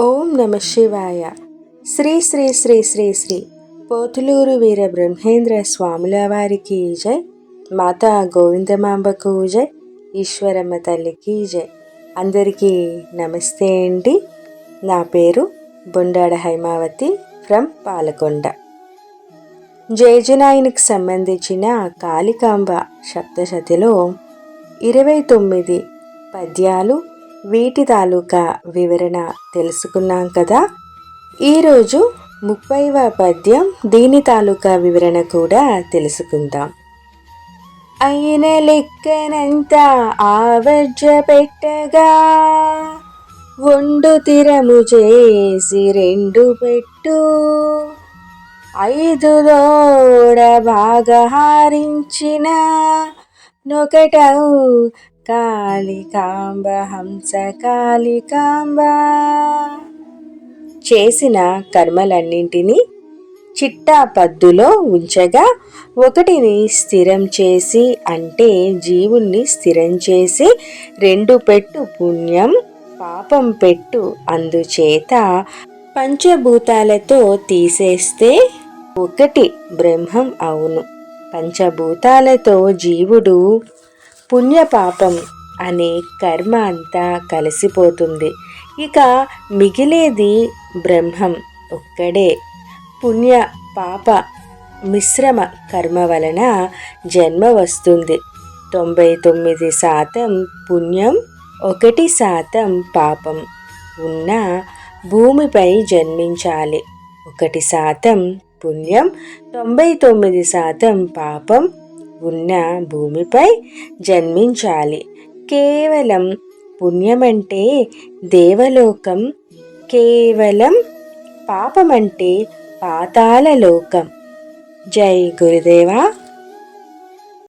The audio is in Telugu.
ఓం నమ శివాయ. శ్రీ శ్రీ శ్రీ శ్రీ శ్రీ పోతులూరు వీర బ్రహ్మేంద్ర స్వాముల వారికి జై. మాతా గోవిందమాంబకు జై. ఈశ్వరమ్మ తల్లికి జై. అందరికీ నమస్తే అండి. నా పేరు బొండాడ హైమావతి ఫ్రమ్ పాలకొండ. జయజనాయునికి సంబంధించిన కాళికాంబ సప్తశతిలో 29 పద్యాలు, వీటి తాలూకా వివరణ తెలుసుకున్నాం కదా. ఈరోజు 30వ పద్యం, దీని తాలూకా వివరణ కూడా తెలుసుకుందాం. అయిన లెక్కనంతా ఆవర్జ పెట్టగా, ఒండు తిరము చేసి 2 పెట్టు, 5 దోడ బాగా హారించిన నొకటౌ కాళికాంబ హంస కాళికాంబ. చేసిన కర్మలన్నింటినీ చిట్టా పద్దులో ఉంచగా, ఒకటిని స్థిరం చేసి అంటే జీవుణ్ణి స్థిరం చేసి 2 పెట్టు పుణ్యం, పాపం పెట్టు. అందుచేత పంచభూతాలతో తీసేస్తే 1 బ్రహ్మం అవును. పంచభూతాలతో జీవుడు పుణ్యపాపం అనే కర్మ అంతా కలిసిపోతుంది. ఇక మిగిలేది బ్రహ్మం ఒక్కడే. పుణ్య పాప మిశ్రమ కర్మ వలన జన్మ వస్తుంది. 99% పుణ్యం, 1% పాపం ఉన్న భూమిపై జన్మించాలి. 1% పుణ్యం, 99% పాపం ఉన్న భూమిపై జన్మించాలి. కేవలం పుణ్యమంటే దేవలోకం, కేవలం పాపమంటే పాతాళలోకం. జై గురుదేవా.